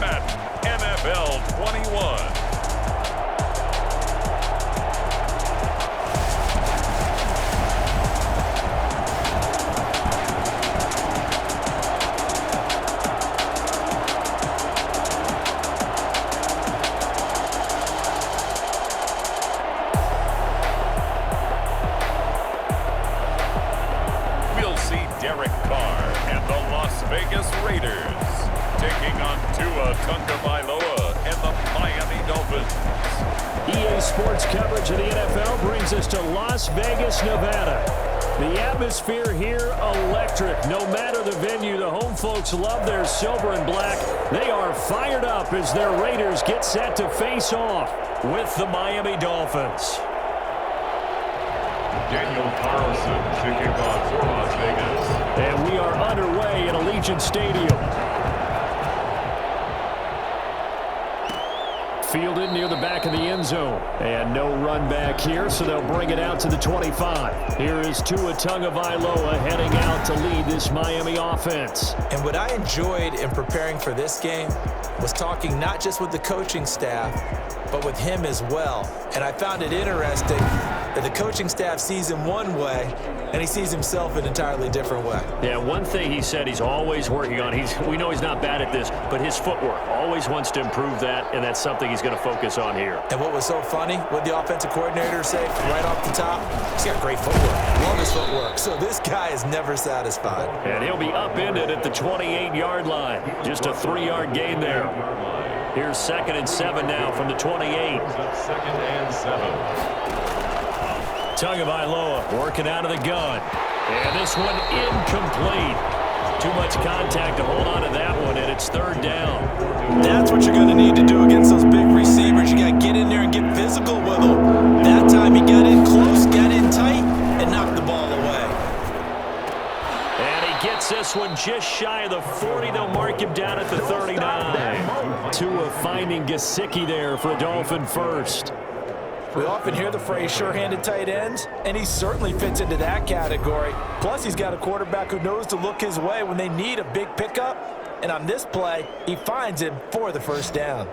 Madden NFL 21. Derek Carr and the Las Vegas Raiders taking on Tua Tagovailoa and the Miami Dolphins. EA Sports coverage of the NFL brings us to Las Vegas, Nevada. The atmosphere here, electric. No matter the venue, the home folks love their silver and black. They are fired up as their Raiders get set to face off with the Miami Dolphins. Daniel Carlson kicking off for Las Vegas. And we are underway at Allegiant Stadium. Fielded near the back of the end zone. And no run back here, so they'll bring it out to the 25. Here is Tua Tagovailoa heading out to lead this Miami offense. And what I enjoyed in preparing for this game was talking not just with the coaching staff, but with him as well. And I found it interesting that the coaching staff sees him one way, and he sees himself an entirely different way. Yeah, one thing he said he's always working on, we know he's not bad at this, but his footwork, always wants to improve that, and that's something he's going to focus on here. And what was so funny, what the offensive coordinator said right off the top, he's got great footwork. Love his footwork. So this guy is never satisfied. And he'll be upended at the 28-yard line. Just a 3-yard gain there. Here's 2nd and 7 now from the 28. 2nd and 7. Tagovailoa working out of the gun. And this one incomplete. Too much contact to hold on to that one, and it's 3rd down. That's what you're going to need to do against those big receivers. You got to get in there and get physical with them. That time he got in close, got in tight, and knocked the ball away. And he gets this one just shy of the 40. They'll mark him down at the 39. Tua finding Gesicki there for a Dolphin first. We often hear the phrase sure-handed tight ends, and he certainly fits into that category. Plus, he's got a quarterback who knows to look his way when they need a big pickup. And on this play, he finds him for the 1st down.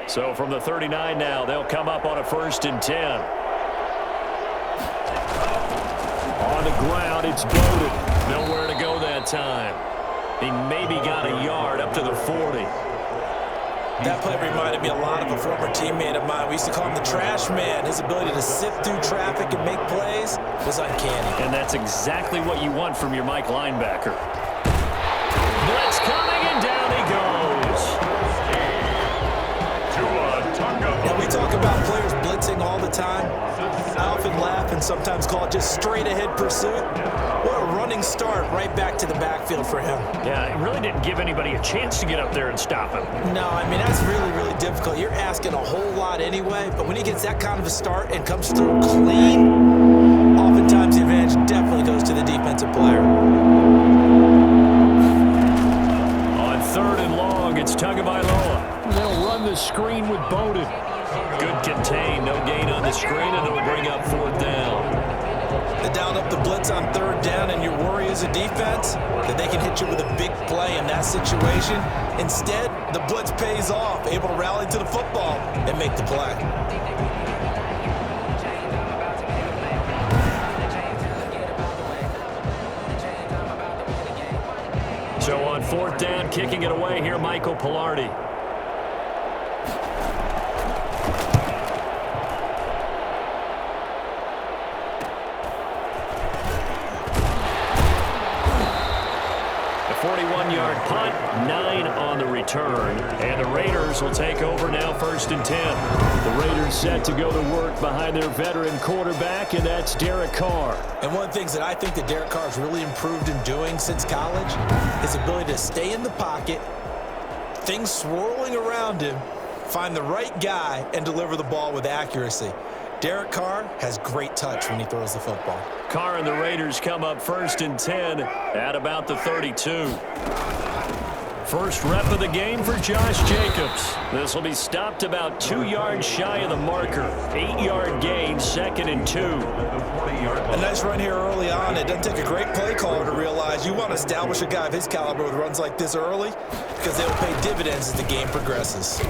So from the 39 now, they'll come up on a 1st and 10. On the ground, it's Bowden. Nowhere to go that time. He maybe got a yard up to the 40. That play reminded me a lot of a former teammate of mine. We used to call him the trash man. His ability to sift through traffic and make plays was uncanny. And that's exactly what you want from your Mike linebacker. Blitz coming, and down he goes. And we talk about players blitzing all the time. I often laugh and sometimes call it just straight-ahead pursuit. What a running start right back to the backfield for him. Yeah, it really didn't give anybody a chance to get up there and stop him. No, I mean, that's really, really difficult. You're asking a whole lot anyway, but when he gets that kind of a start and comes through clean, oftentimes the advantage definitely goes to the defensive player. On 3rd and long, it's Tagovailoa. They'll run the screen with Bowden. Good contain, no gain on the screen, and it'll bring up 4th down. They dialed up the blitz on 3rd down, and your worry as a defense that they can hit you with a big play in that situation. Instead, the blitz pays off, able to rally to the football and make the play. So on 4th down, kicking it away here, Michael Pilardi. A 41-yard punt, 9 on the return. And the Raiders will take over now 1st and 10. The Raiders set to go to work behind their veteran quarterback, and that's Derek Carr. And one of the things that I think that Derek Carr has really improved in doing since college, his ability to stay in the pocket, things swirling around him, find the right guy, and deliver the ball with accuracy. Derek Carr has great touch when he throws the football. Carr and the Raiders come up 1st and 10 at about the 32. First rep of the game for Josh Jacobs. This will be stopped about 2 yards shy of the marker. 8-yard gain, 2nd and 2. A nice run here early on. It doesn't take a great play caller to realize you want to establish a guy of his caliber with runs like this early because they will pay dividends as the game progresses.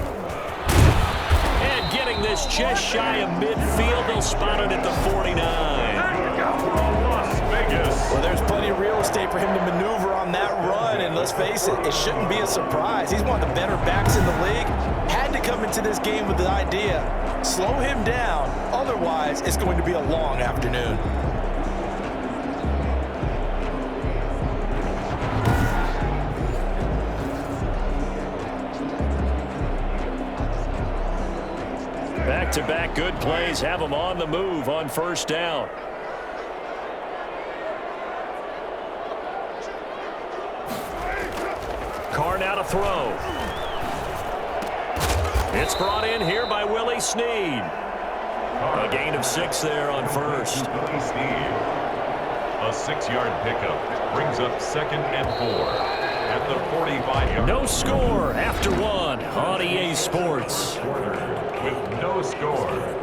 And getting this just shy of midfield, they'll spot it at the 49. Well, there's plenty of real estate for him to maneuver on that run, and let's face it, it shouldn't be a surprise. He's one of the better backs in the league. Had to come into this game with the idea, slow him down, otherwise it's going to be a long afternoon. Back-to-back good plays have him on the move on first down. Carr now to throw. It's brought in here by Willie Snead. A gain of 6 there on first. A 6-yard pickup brings up 2nd and 4 at the 45-yard. No score after 1 on EA Sports. With no score.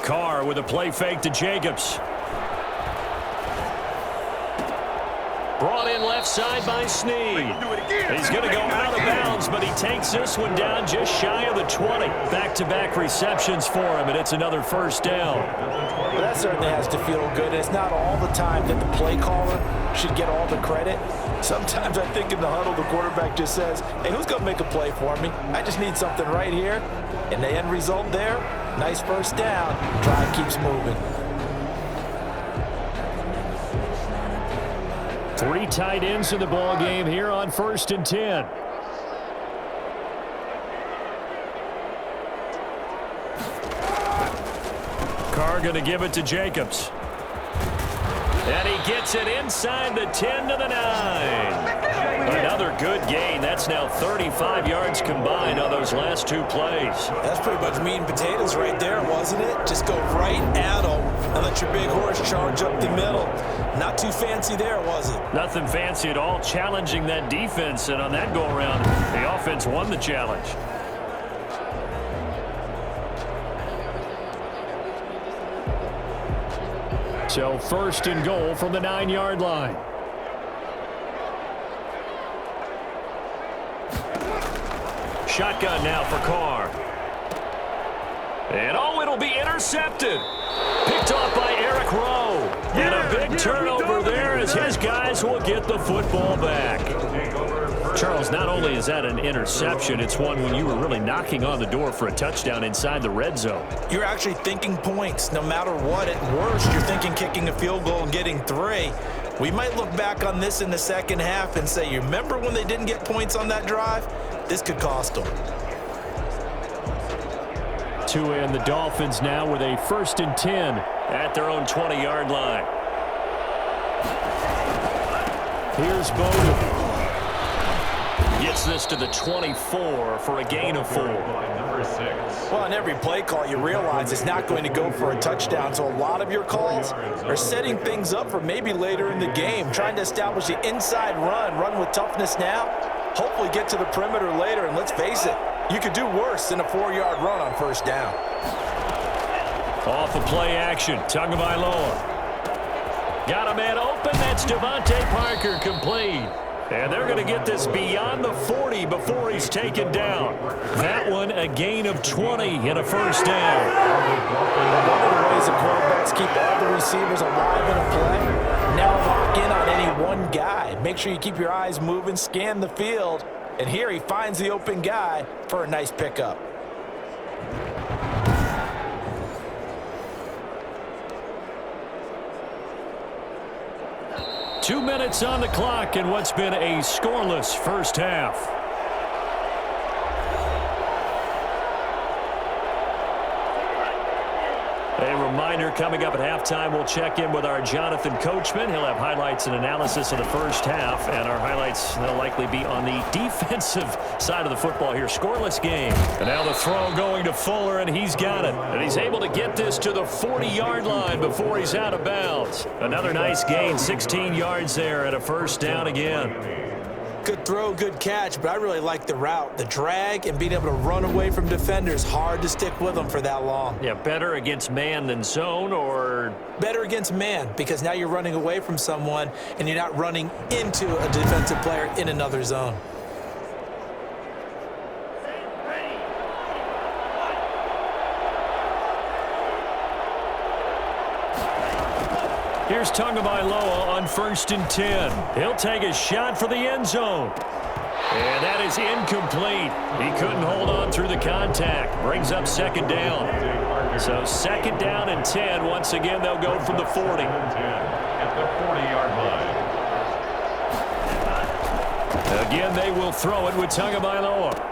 Carr with a play fake to Jacobs. Brought in left side by Snead. He's going to go out of bounds, but he takes this one down just shy of the 20. Back-to-back receptions for him, and it's another first down. Well, that certainly has to feel good. It's not all the time that the play caller should get all the credit. Sometimes I think in the huddle, the quarterback just says, hey, who's going to make a play for me? I just need something right here. And the end result there, nice first down. Drive keeps moving. 3 tight ends in the ball game here on 1st and 10. Carr going to give it to Jacobs. And he gets it inside the 10 to the 9. Another good gain. That's now 35 yards combined on those last 2 plays. That's pretty much meat and potatoes right there, wasn't it? Just go right at them and let your big horse charge up the middle. Not too fancy there, was it? Nothing fancy at all, challenging that defense. And on that go-around, the offense won the challenge. So 1st and goal from the 9-yard line. Shotgun now for Carr. And it'll be intercepted. Picked off by Eric Rowe. And a big turnover there as his guys will get the football back. Charles, not only is that an interception, it's one when you were really knocking on the door for a touchdown inside the red zone. You're actually thinking points. No matter what, at worst, you're thinking kicking a field goal and getting 3. We might look back on this in the second half and say, you remember when they didn't get points on that drive? This could cost them. Tua and the Dolphins now with a 1st and 10 at their own 20-yard line. Here's Bowden. Gets this to the 24 for a gain of 4. Well, on every play call, you realize it's not going to go for a touchdown, so a lot of your calls are setting things up for maybe later in the game, trying to establish the inside run with toughness now, hopefully get to the perimeter later, and let's face it, you could do worse than a 4-yard run on first down. Off of play action, Tagovailoa. Got a man open, that's Devontae Parker complete. And they're going to get this beyond the 40 before he's taken down. That one, a gain of 20 and a first down. One of the ways the quarterbacks keep all the receivers alive in a play, never lock in on any one guy. Make sure you keep your eyes moving, scan the field, and here he finds the open guy for a nice pickup. Two minutes on the clock in what's been a scoreless first half. A reminder, coming up at halftime, we'll check in with our Jonathan Coachman. He'll have highlights and analysis of the first half, and our highlights will likely be on the defensive side of the football here. Scoreless game. And now the throw going to Fuller, and he's got it. And he's able to get this to the 40-yard line before he's out of bounds. Another nice gain, 16 yards there, and a first down again. Good throw, good catch, but I really like the route. The drag and being able to run away from defenders, hard to stick with them for that long. Yeah, better against man than zone, or? Better against man, because now you're running away from someone and you're not running into a defensive player in another zone. Here's Tagovailoa on 1st and 10. He'll take a shot for the end zone. And that is incomplete. He couldn't hold on through the contact. Brings up second down. So second down and 10. Once again, they'll go from the 40. At the 40-yard line. Again, they will throw it with Tagovailoa.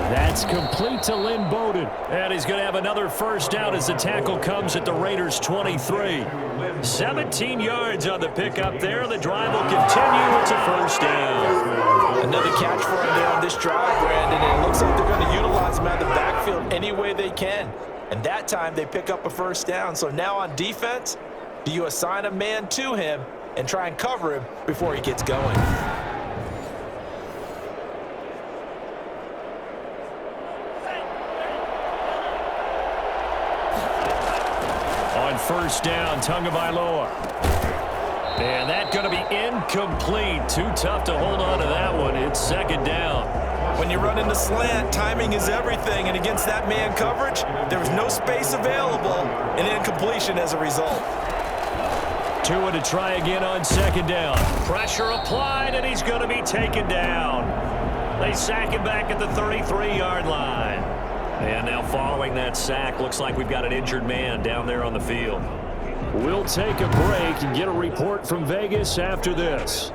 That's complete to Lynn Bowden. And he's going to have another first down as the tackle comes at the Raiders' 23. 17 yards on the pickup there. The drive will continue. It's a first down. Another catch for him there on this drive, Brandon. And it looks like they're going to utilize him out of the backfield any way they can. And that time they pick up a first down. So now on defense, do you assign a man to him and try and cover him before he gets going? First down, Tagovailoa. And that's going to be incomplete. Too tough to hold on to that one. It's second down. When you run in the slant, timing is everything. And against that man coverage, there was no space available, and incompletion as a result. Tua to try again on second down. Pressure applied, and he's going to be taken down. They sack him back at the 33-yard line. And now following that sack, looks like we've got an injured man down there on the field. We'll take a break and get a report from Vegas after this.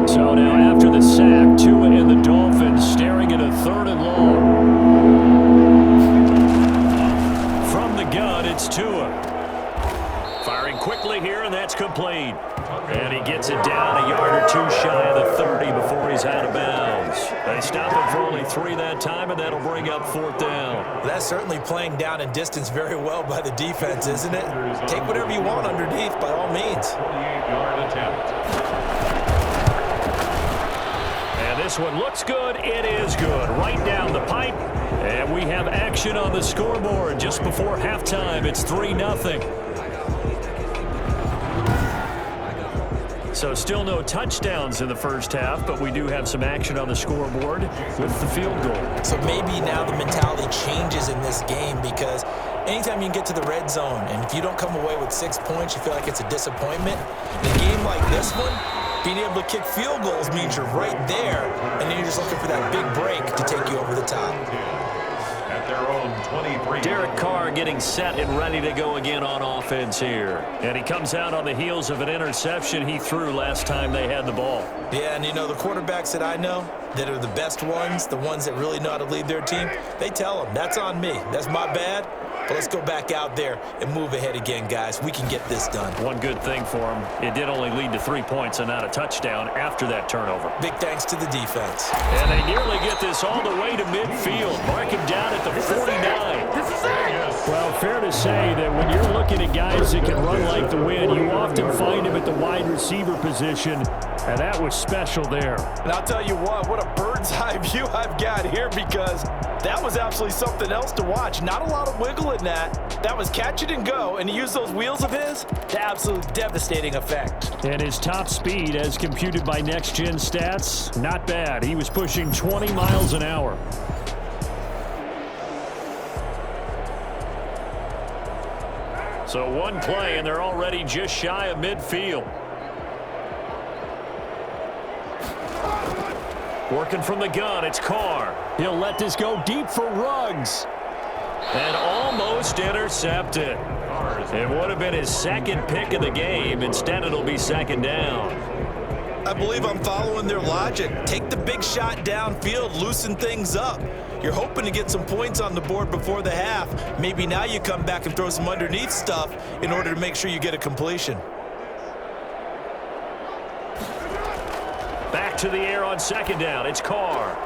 So now after the sack, Tua and the Dolphins staring at a 3rd and long. From the gun, it's Tua. Firing quickly here, and that's complete. And he gets it down a yard or two shy of the 30 before he's out of bounds. They stop him for only 3 that time, and that'll bring up 4th down. That's certainly playing down in distance very well by the defense, isn't it? Take whatever you want underneath, by all means. 28-yard attempt. And this one looks good. It is good. Right down the pipe. And we have action on the scoreboard just before halftime. It's 3-0. So still no touchdowns in the first half, but we do have some action on the scoreboard with the field goal. So maybe now the mentality changes in this game, because anytime you can get to the red zone, and if you don't come away with 6 points, you feel like it's a disappointment. In a game like this one, being able to kick field goals means you're right there, and then you're just looking for that big break to take you over the top. At their own 23. Derek Carr getting set and ready to go again on offense here. And he comes out on the heels of an interception he threw last time they had the ball. Yeah, and you know, the quarterbacks that I know that are the best ones, the ones that really know how to lead their team, they tell them, that's on me. That's my bad. But let's go back out there and move ahead again, guys. We can get this done. One good thing for him, it did only lead to 3 points and not a touchdown after that turnover. Big thanks to the defense. And they nearly get this all the way to midfield. Mark him down at the 49. Well, fair to say that when you're looking at guys that can run like the wind, you often find him at the wide receiver position, and that was special there. And I'll tell you what a bird's eye view I've got here, because that was absolutely something else to watch. Not a lot of wiggle in that. That was catch it and go, and he used those wheels of his to absolutely devastating effect. And his top speed, as computed by Next Gen Stats, not bad. He was pushing 20 miles an hour. So one play, and they're already just shy of midfield. Working from the gun, it's Carr. He'll let this go deep for Ruggs. And almost intercepted. It would have been his second pick of the game. Instead, it'll be second down. I believe I'm following their logic. Take the big shot downfield, loosen things up. You're hoping to get some points on the board before the half. Maybe now you come back and throw some underneath stuff in order to make sure you get a completion. Back to the air on second down. It's Carr.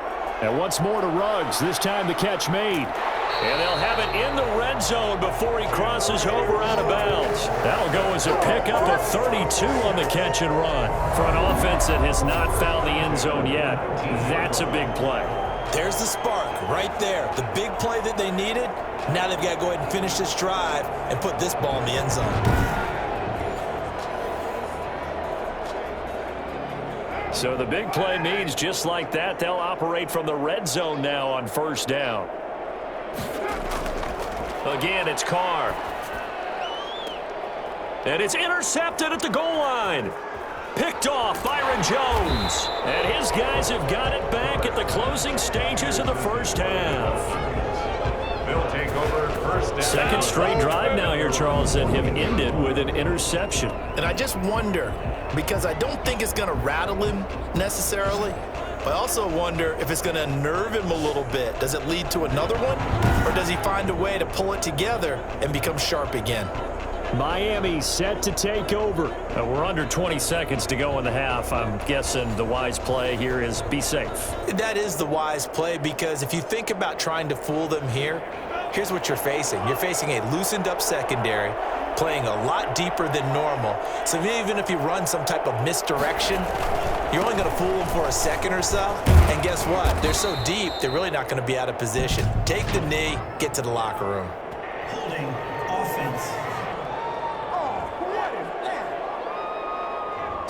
And once more to Ruggs. This time the catch made. And they'll have it in the red zone before he crosses over out of bounds. That'll go as a pickup of 32 on the catch and run. For an offense that has not found the end zone yet, that's a big play. There's the spark right there. The big play that they needed. Now they've got to go ahead and finish this drive and put this ball in the end zone. So the big play means just like that, they'll operate from the red zone now on first down. Again, it's Carr. And it's intercepted at the goal line. Picked off Byron Jones. And his guys have got it back at the closing stages of the first half. They'll take over first down. Second straight drive now here, Charles, that have ended with an interception. And I just wonder, because I don't think it's going to rattle him necessarily, but I also wonder if it's going to unnerve him a little bit. Does it lead to another one? Or does he find a way to pull it together and become sharp again? Miami set to take over. We're under 20 seconds to go in the half. I'm guessing the wise play here is be safe. That is the wise play, because if you think about trying to fool them here, here's what you're facing. You're facing a loosened up secondary, playing a lot deeper than normal. So even if you run some type of misdirection, you're only going to fool them for a second or so. And guess what? They're so deep, they're really not going to be out of position. Take the knee, get to the locker room. Holding offense.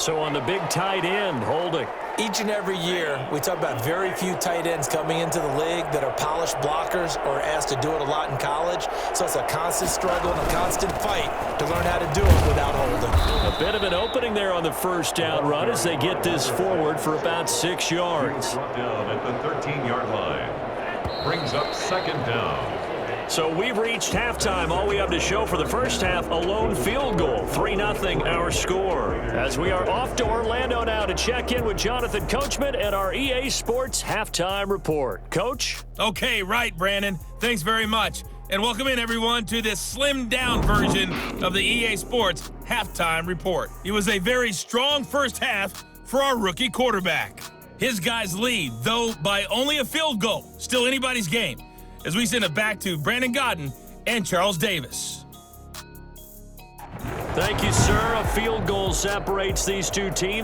So on the big tight end, holding. Each and every year, we talk about very few tight ends coming into the league that are polished blockers or asked to do it a lot in college. So it's a constant struggle and a constant fight to learn how to do it without holding. A bit of an opening there on the first down run as they get this forward for about 6 yards. Brought down at the 13-yard line. Brings up second down. So we've reached halftime. All we have to show for the first half, a lone field goal. 3-0 our score. As we are off to Orlando now to check in with Jonathan Coachman and our EA Sports Halftime Report. Coach? Okay, right, Brandon. Thanks very much. And welcome in, everyone, to this slimmed-down version of the EA Sports Halftime Report. It was a very strong first half for our rookie quarterback. His guys lead, though by only a field goal. Still anybody's game, as we send it back to Brandon Godden and Charles Davis. Thank you, sir. A field goal separates these two teams.